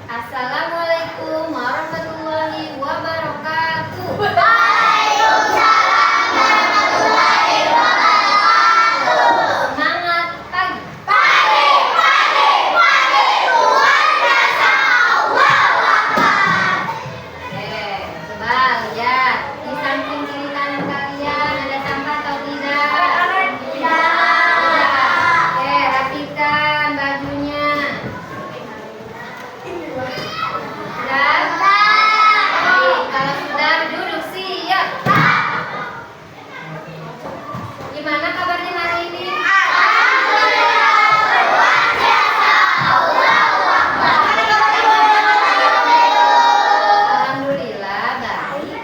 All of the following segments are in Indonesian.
Assalamualaikum warahmatullahi wabarakatuh. Waalaikumsalam warahmatullahi wabarakatuh. Semangat pagi. Pagi, pagi, pagi, luar biasa. Allahu Akbar. Oke, coba lihat di samping kiri kanan kalian ada sampah atau tidak? Tidak. Oke, rapikan bajunya. Sudah? Baik, kalau sudah duduk siap. Gimana kabarnya hari ini? Alhamdulillah baik.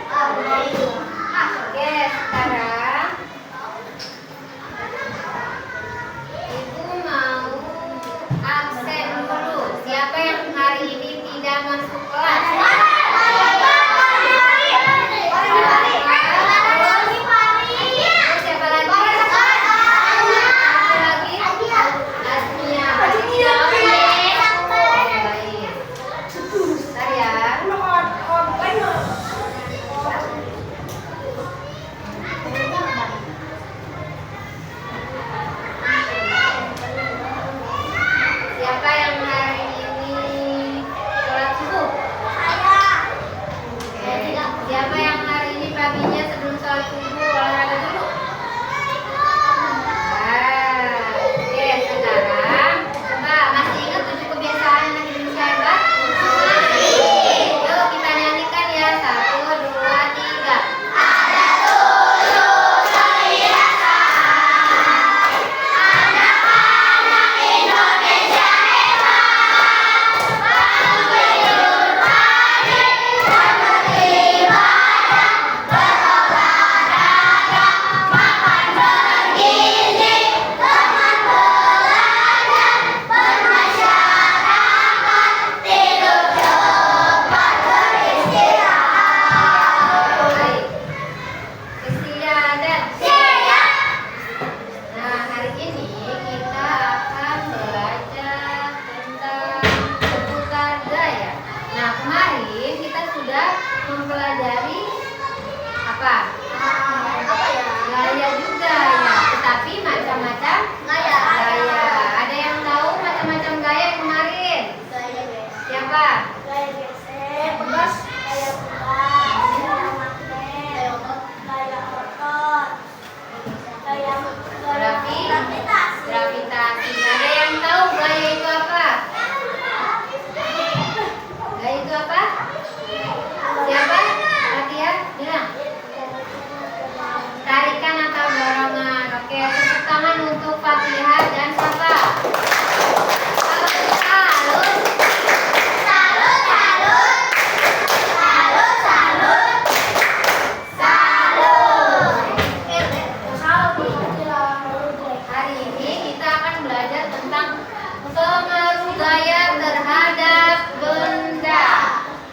Oke, sekarang Ibu mau absen dulu. Siapa yang hari ini tidak masuk kelas? Terus siapa lagi? Siapa lagi? Asmia. Baik. Bentar ya. Siapa yang hari ini sholat subuh? Oke. Siapa yang hari ini paginya sebelum sholat subuh olahraga dulu? Oke, sekarang coba masih ingat 7 kebiasaan anak Indonesia hebat? Yuk kita nyanyikan ya. 1, 2, 3. Baik. Istiadat. Nah, hari ini kita akan belajar tentang seputar gaya. Nah, kemarin kita sudah mempelajari apa? Gaya juga ya, tetapi macam-macam gaya. Ada yang tahu macam-macam gaya kemarin? Siapa? Gravitasi. Ada yang tahu gaya itu apa? Gaya itu apa? Siapa? Latihan, bilang. Tarikan atau dorongan. Oke, tepuk tangan untuk Fatihah dan Safa. Hari ini kita akan belajar tentang pengaruh gaya terhadap benda.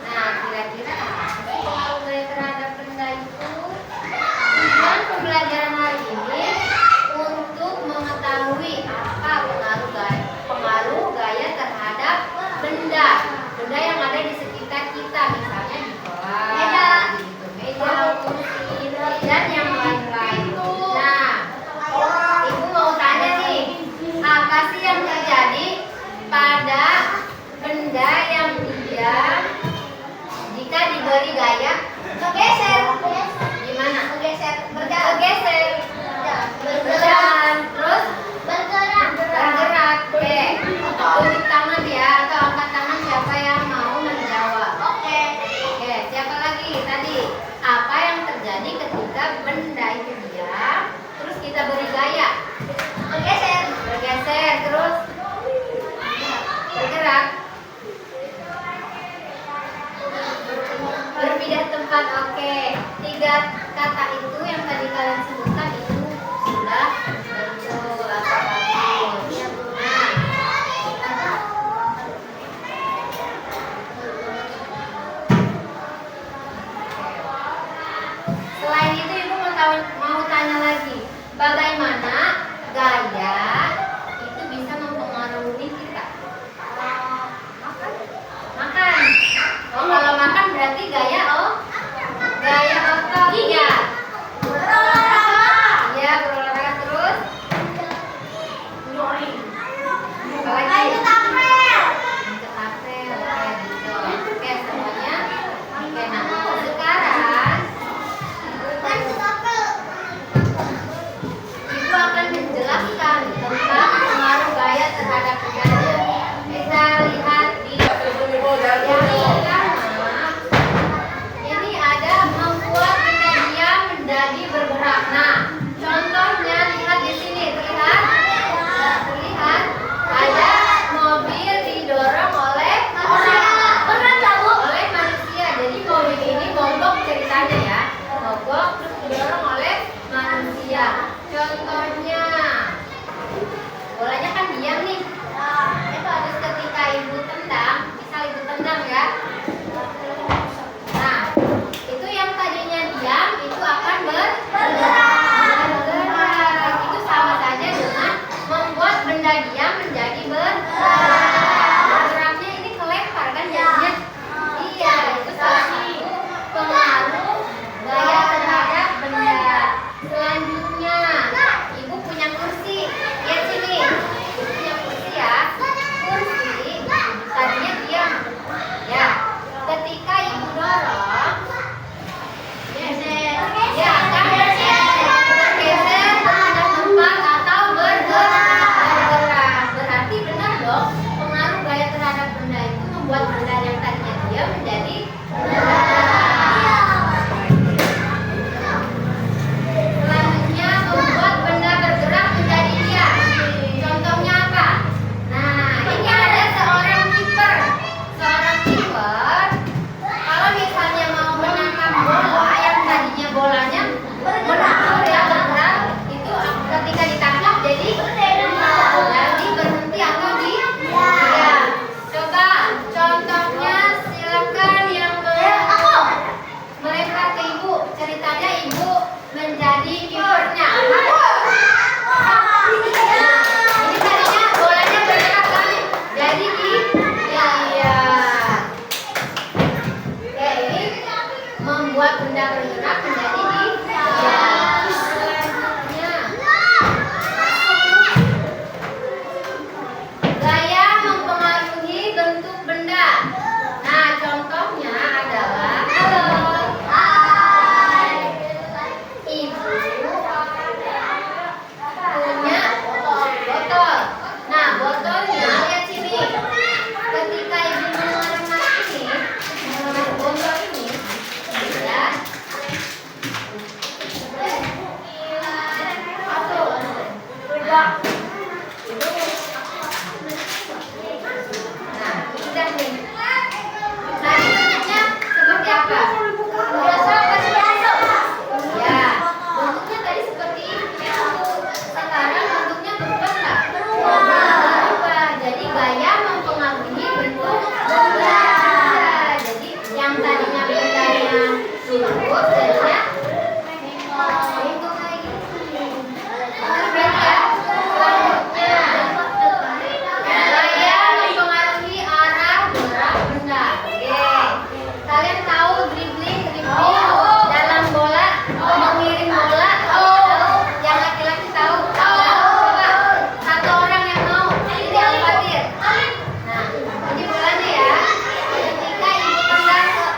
Nah, kira-kira apa sih pengaruh gaya terhadap benda itu? Tujuan pembelajaran hari ini untuk mengetahui apa pengaruh gaya terhadap benda yang ada di sekitar kita, misalnya di kelas, gitu, meja, kursi, dan yang lain-lain. Nah, Ibu mau tanya nih, apa sih yang terjadi pada benda yang dia jika diberi gaya bergeser? Gimana? Bergeser. Berjalan. Terus bergerak. Oke. Tunjuk tangan ya, atau angkat tangan siapa yang mau menjawab. Oke, siapa lagi tadi? Apa yang terjadi ketika benda itu diam, terus kita beri gaya? Bergeser, terus bergerak. Berpindah tempat. Oke. 3 kata itu yang tadi kalian sebutkan itu sudah betul atau bagus. Nah, selain itu Ibu mau tanya lagi, bagaimana gaya itu bisa mempengaruhi kita? Makan. Nah, udah nih. Selanjutnya seperti apa? Ya, bentuknya tadi seperti ini. Sekarang bentuknya berubah nggak? Berubah. Jadi gaya mempengaruhi bentuk benda. Jadi yang tadinya bendanya lurus jadinya bengkok lagi. Berbeda. Selanjutnya gaya mempengaruhi arah gerak benda. Oke. Kalian tahu dribbling dalam bola, mengirim bola? Yang laki-laki tahu? Coba satu orang yang mau jadi Al-Fatir. Nah, ini bolanya ya. Ketika ibu tendang ke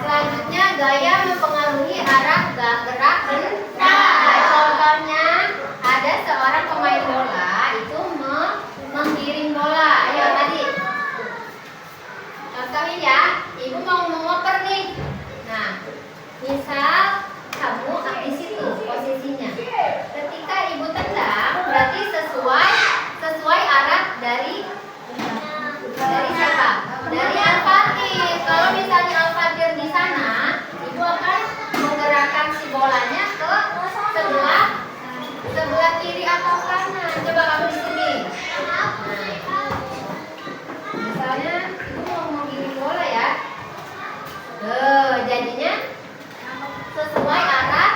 selanjutnya gaya mempengaruhi arah gerak benda. Contohnya ada seorang pemain bola itu menggiring bola. Ayo tadi. Contohin ya, ibu mau mengoper nih. Nah, misal kamu di situ posisinya. Ketika ibu tendang, berarti sesuai arah dari siapa? Dari Al-Fatir. Kalau misalnya Al-Fatir di sana, ibu akan menggerakkan si bolanya ke sebelah kiri atau kanan. Coba kamu di sini. Misalnya ibu mau menggiring bola ya. Jadinya sesuai arah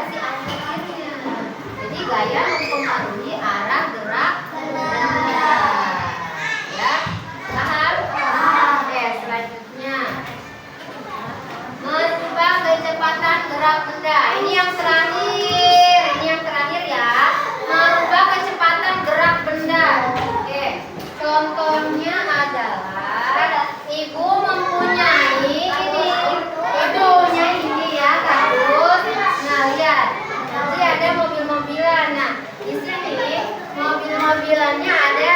si Al-Fatirnya. Jadi gaya mempengaruhi arah gerak benda. Ya, paham? Oke, selanjutnya merubah kecepatan gerak benda. Ini yang terakhir ya. Merubah kecepatan gerak benda. Oke, contohnya adalah ibu mempunyai ini ya kardus. Nah, lihat. Nanti ada mobil-mobilan. Nah, di sini mobil-mobilannya ada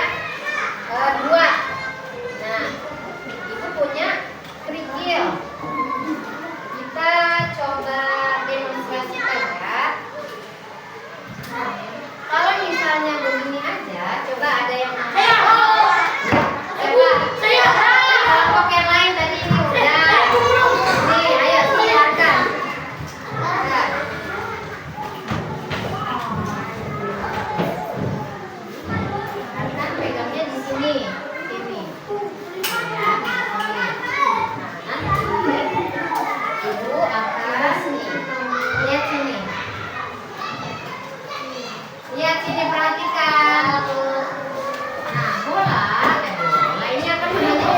dua. Nah, ibu punya kerikil. Kita coba demonstrasikan ya. Kalau misalnya begini aja, coba ada yang kelompok yang lain tadi ini udah. Nih, ayo silakan. Nah. Kan pegangnya di sini. Ya, nah, nanti ibu akan lihat sini. Lihat sini, perhatikan. Nah, bola ini akan menuju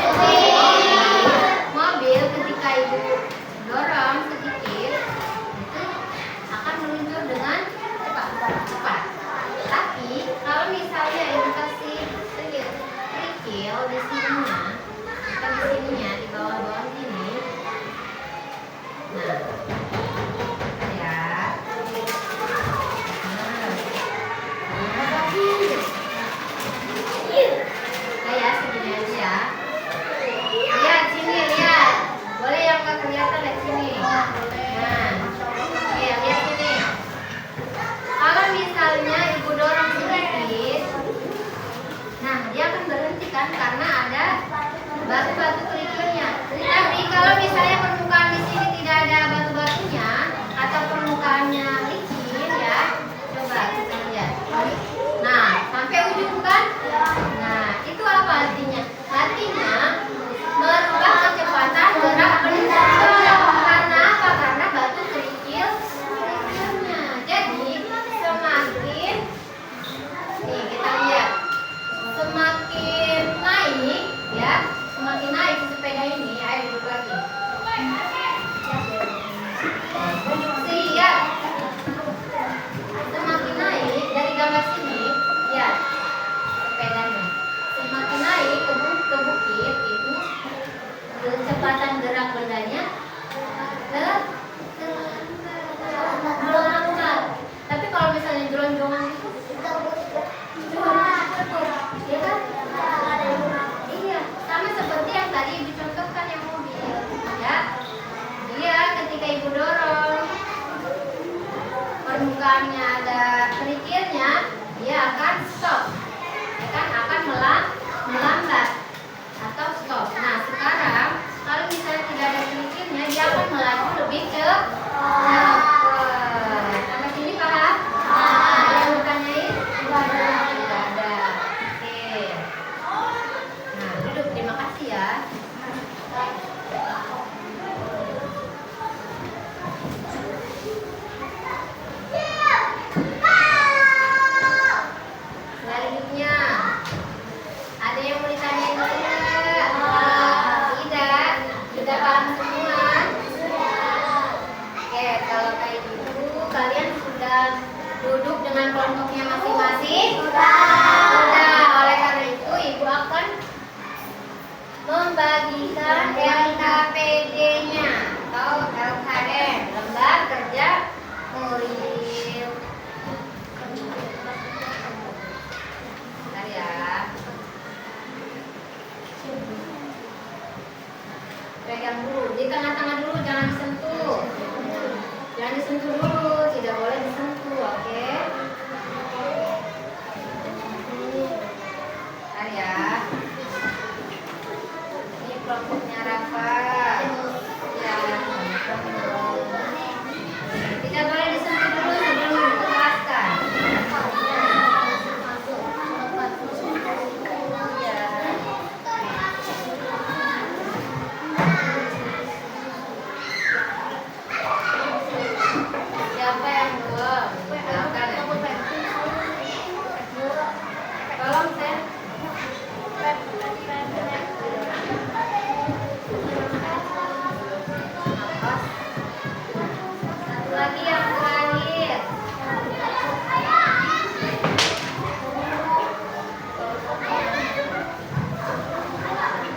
mobil. Ketika ibu dorong sedikit, itu akan meluncur dengan cepat. Tapi kalau misalnya ibu kasih kerikil di sininya, di bawah sini. Nah, ya. Nah, ya segini aja ya. Lihat sini, lihat. Boleh yang nggak kelihatan lihat sini. Nah, ya lihat sini. Kalau misalnya ibu dorong sedikit, nah dia akan berhenti kan karena ada batu-batu kerikilnya. Tapi kalau misalnya permukaan di sini tidak ada batu-batu, membagikan LKPD-nya atau LKM, lembar kerja murid. Bentar ya. Pegang dulu, di tengah-tengah dulu, jangan disentuh. Jangan disentuh dulu, tidak boleh disentuh, oke? Bentar ya. Ini kelompoknya Rafa. Ya. Tidak boleh disentuh dulu sebelum ditugaskan. Ya. Siapa yang belum? Silakan ya. Tolong saya. Satu lagi yang terakhir.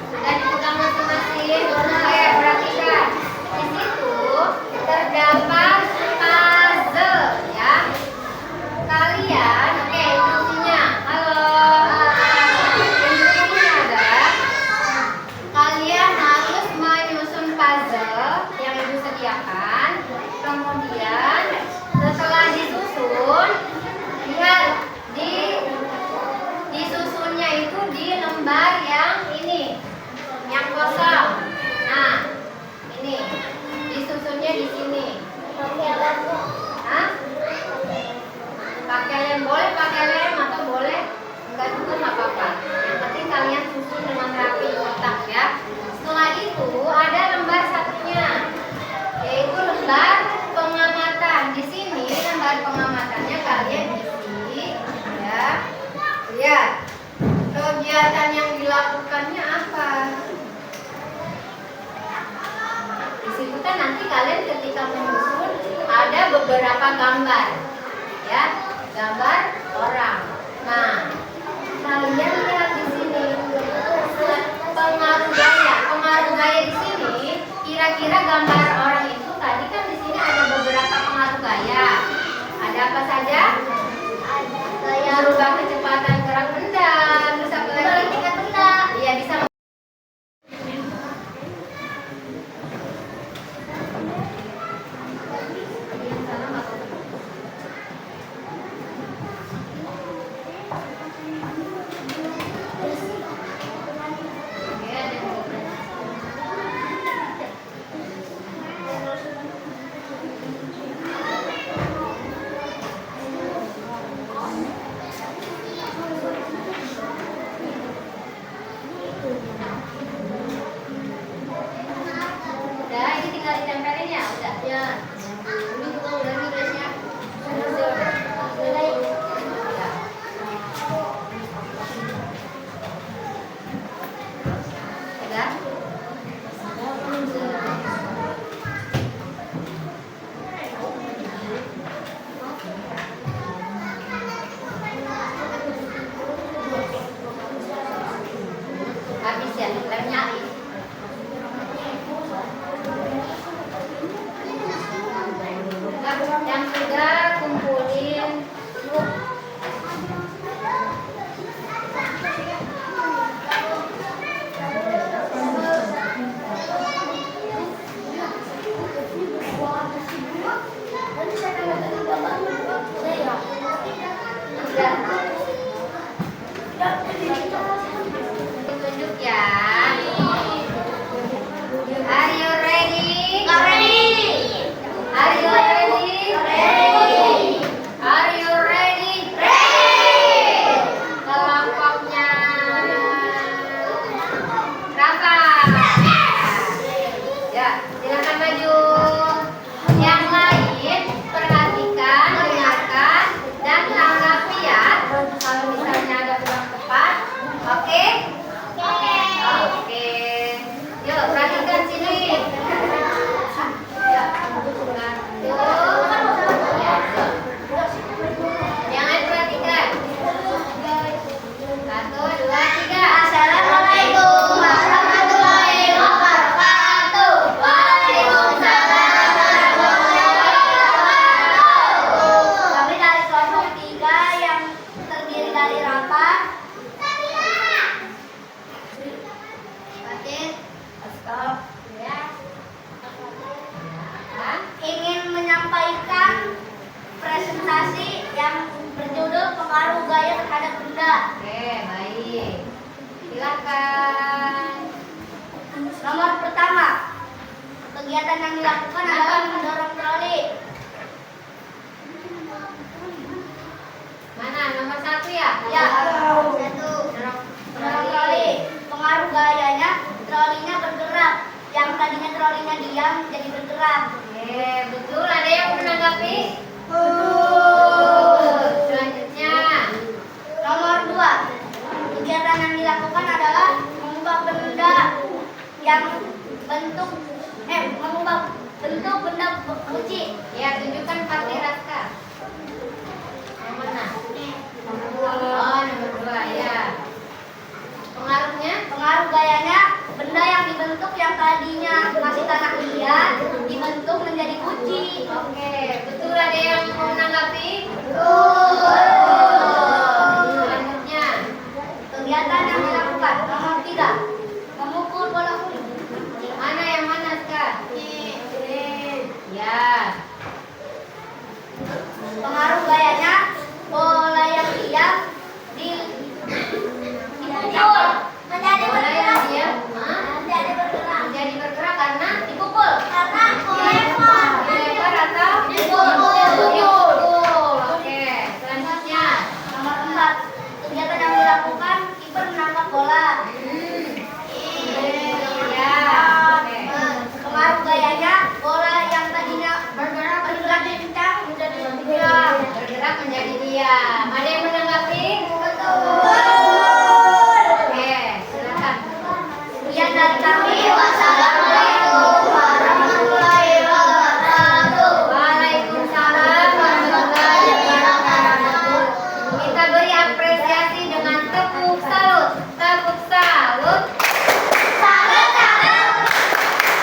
Sudah dipegang masing-masing. Oke, perhatikan. Di situ terdapat puzzle ya. Kalian, oke, instruksinya. Halo. Instruksinya adalah kalian harus menyusun puzzle yang ibu sediakan. Kemudian setelah disusun, lihat disusunnya itu di lembar yang ini, yang kosong. Nah, ini disusunnya di sini. Hah? Pakai lem boleh, pakai lem atau boleh enggak juga nggak apa-apa. Yang penting kalian susun dengan rapi kotak ya. Setelah itu ada lembar satunya, yaitu lembar pengamatan. Di sini lembar pengamatannya kalian isi ya. Lihat kegiatan yang dilakukannya apa. Di situ kan nanti kalian ketika menyusun ada beberapa gambar ya, gambar orang. Nah, kalian lihat di sini pengaruh gaya di sini. Kira-kira gambar orang itu tadi kan di sini ada beberapa pengaruh gaya. Ada apa saja? Gaya merubah kecepatan gerak benda, terus apa lagi? Tingkat benda. Iya, bisa. Udah, ini tinggal ditempelin ya, udah. Ya. Ini juga udah nih guysnya. Udah. Habis ya, lemnya habis. Yang sudah kumpulin tunjuk ya. Kegiatan yang dilakukan adalah mendorong troli. Mana nomor 1 ya? Ya, 1. Dorong Mendorong troli. Pengaruh gayanya, trolinya bergerak. Yang tadinya trolinya diam jadi bergerak. Betul. Ada yang menanggapi? Selanjutnya. Nomor 2. Kegiatan yang dilakukan adalah mengubah benda yang mengubah bentuk benda kunci. Ya, tunjukkan Pati Raska. Yang mana? Oh, nomor 2 ya. Pengaruhnya? Pengaruh gayanya, benda yang dibentuk yang tadinya masih tanah liat dibentuk menjadi kunci. Oke, betul. Ada yang mau menanggapi? Selanjutnya. Kegiatan yang dilakukan. Nomor 3. Memukul bola voli. Mana yang mana, Kak? Ya. Pengaruh gayanya, bola yang diam dipukul menjadi Bola yang bergerak. diam, hah? Menjadi bergerak. Menjadi bergerak karena Dipukul karena dilempar. dilempar atau Dipukul. Oke, selanjutnya. Nomor 4. Kegiatan yang dilakukan, kiper menangkap bola. Ya. Oke. Pengaruh gayanya, bola yang tadinya bergerak kencang menjadi diam. Bergerak menjadi diam. Ada yang menanggapi? Oke, silakan. Sekian dari kami. Wassalamualaikum warahmatullahi wabarakatuh. Waalaikumsalam warahmatullahi wabarakatuh. Kita beri apresiasi dengan tepuk salut. Tepuk salut. Salut, salut.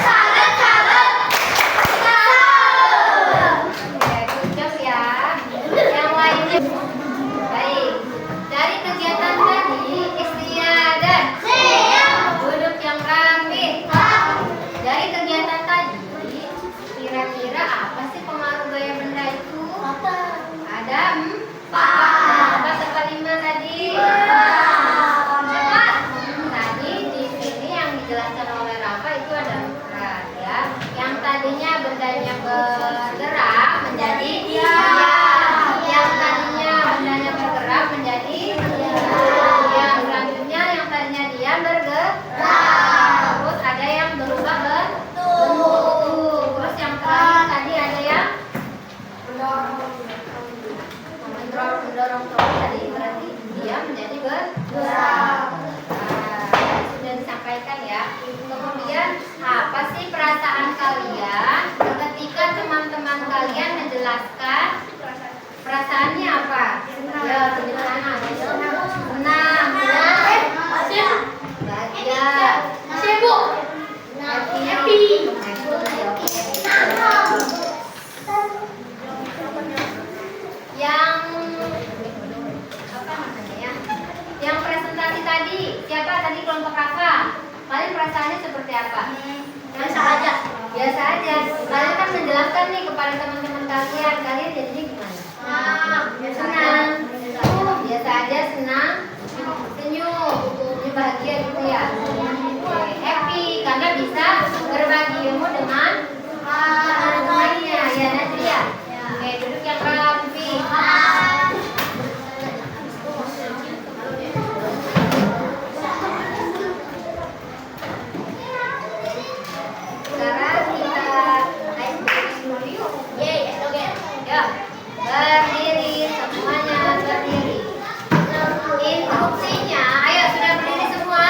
Salut, salut. Salut. Oke, good job ya. Yang lainnya. Baik. Dari kegiatan tadi, istiadat. Duduk yang rapi. Dari kegiatan tadi, kira-kira apa sih pengaruh gaya benda itu? Ada 4 serta 5 tadi. Tadi di sini yang dijelaskan oleh Rafa itu ada 4 ya. Yang tadinya bendanya bergerak menjadi diam. Yang tadinya bendanya bergerak menjadi diam. Yang selanjutnya yang tadinya diam bergerak. Terus ada yang berubah bentuk. Terus yang terakhir tadi ada yang mendorong troli tadi berarti dia menjadi bergerak. Sudah disampaikan ya. Kemudian apa sih perasaan kalian ketika teman-teman kalian menjelaskan perasaannya apa? Ya, tunjukkan senang, bahagia, Sibuk. happy. Yang apa namanya ya? Yang presentasi tadi, siapa tadi kelompok Rafa? Kalian perasaannya seperti apa? Biasa aja. Biasa aja. Kalian kan menjelaskan nih kepada teman-teman kalian. Kalian jadinya gimana? Senang. Biasa aja, senang. Senyum. Ini bahagia gitu ya. Oke, happy karena bisa berbagi ilmu dengan orang lainnya. Ya, Najriya. Oke, duduk yang rapi. Sekarang kita naik dulu yuk. Ya, berdiri semuanya berdiri. Instruksinya, ayo sudah berdiri semua.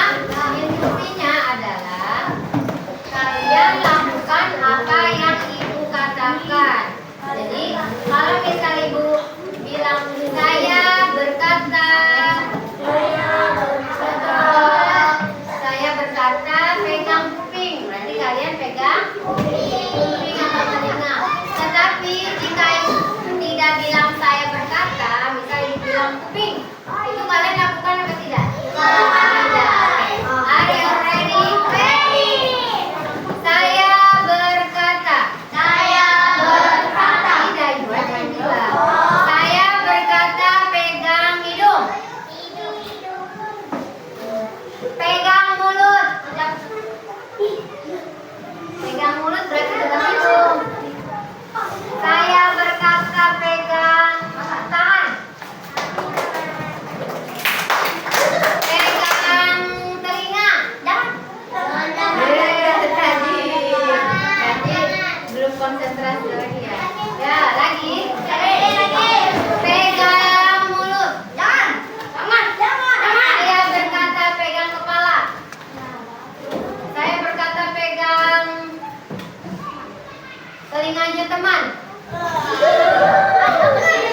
telinganya teman.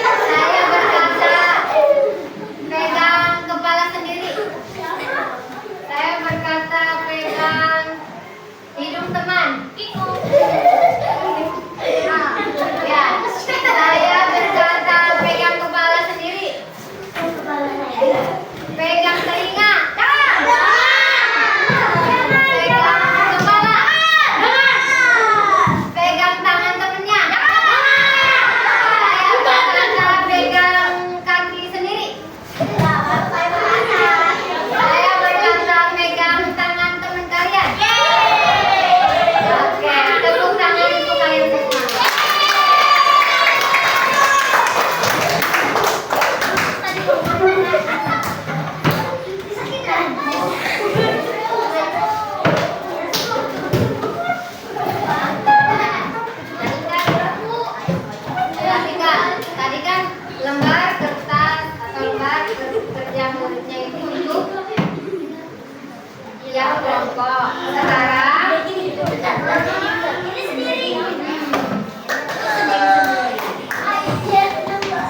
Saya berkata, pegang kepala sendiri. Saya berkata, pegang hidung teman. Ya, saya berkata, pegang kepala sendiri. Pegang telinga. Pegang kepala. Pegang tangan temennya. Saya berkata, pegang kaki sendiri. Saya berkata, pegang tangan teman kalian. Oke, tepuk tangan untuk kalian semua. Tadi kan lembar kertas atau lembar kerja muridnya itu untuk yang kelompok. Sekarang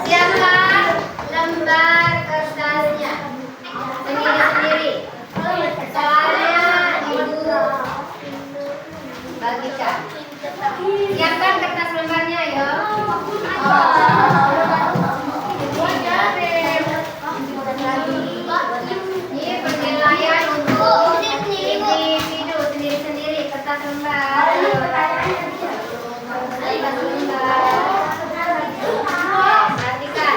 siapkan lembar kertasnya sendiri-sendiri. Soalnya ibu bagikan. Siapkan kertas lembarnya ya. Ini penilaian untuk individu sendiri-sendiri, kertas lembar. Kertas lembar. Perhatikan.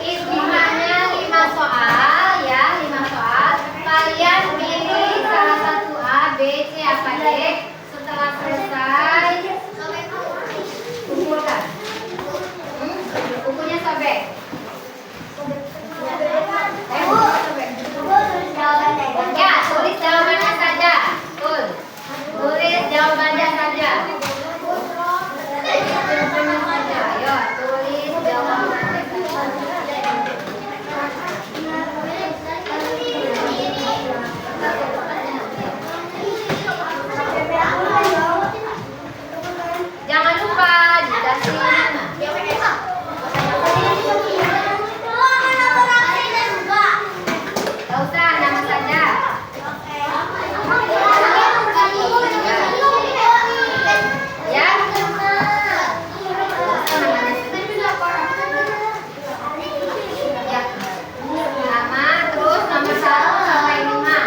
Hitungannya 5 soal ya, 5 soal. Kalian pilih salah satu A, B, C, apa D. Setelah selesai, kumpulkan. Bukunya sobek. Ya, tulis jawabannya saja. Tulis jawabannya saja. Jawabannya saja. Ayo, tulis jawabannya Jangan lupa dikasih Gak usah, nama saja. Ya. Ya. Nama, terus nomor 1 sampai 5.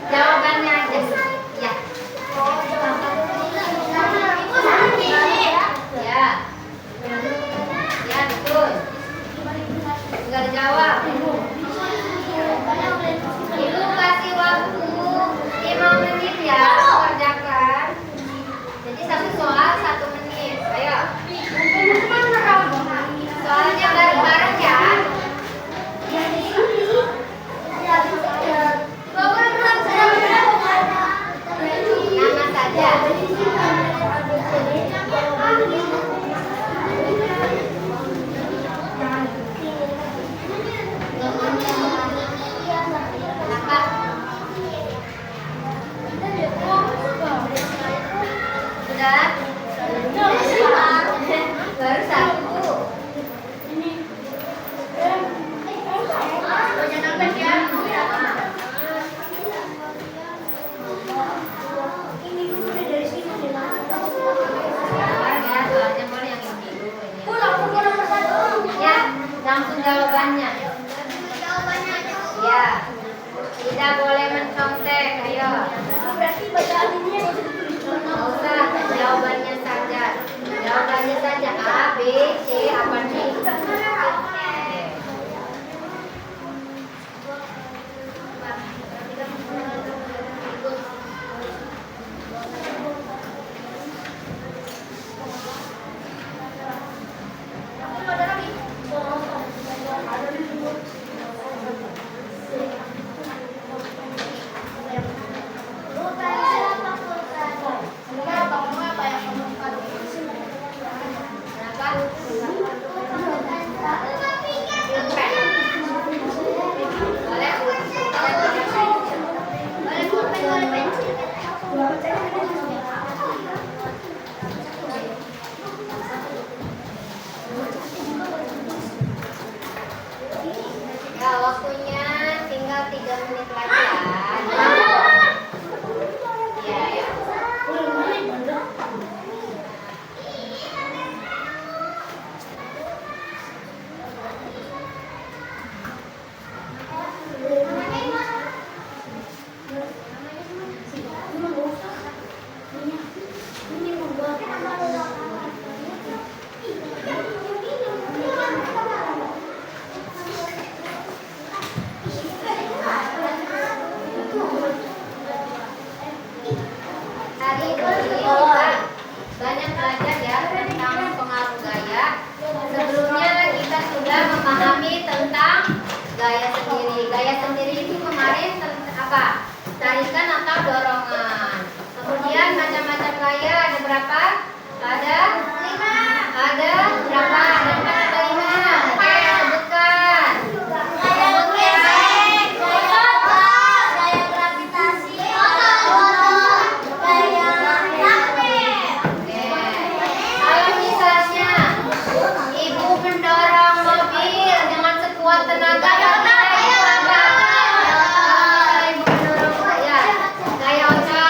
Jawabannya aja. Ya. Ya. Ya, betul. Tinggal dijawab. Ibu kasih waktu 5 menit ya mengerjakan. Jadi satu soal 1 menit. Ayo. Soalnya bareng-bareng ya. Nama saja. Sudah? Baru 1. Ya, langsung jawabannya. Ya, tidak boleh mencontek. Ayo. Nggak usah, jawabannya saja. Jawabannya saja A, B, C, apa D. Kenapa? Hari ini kita banyak belajar ya tentang pengaruh gaya. Sebelumnya kita sudah memahami tentang gaya sendiri. Gaya sendiri itu kemarin apa? Tarikan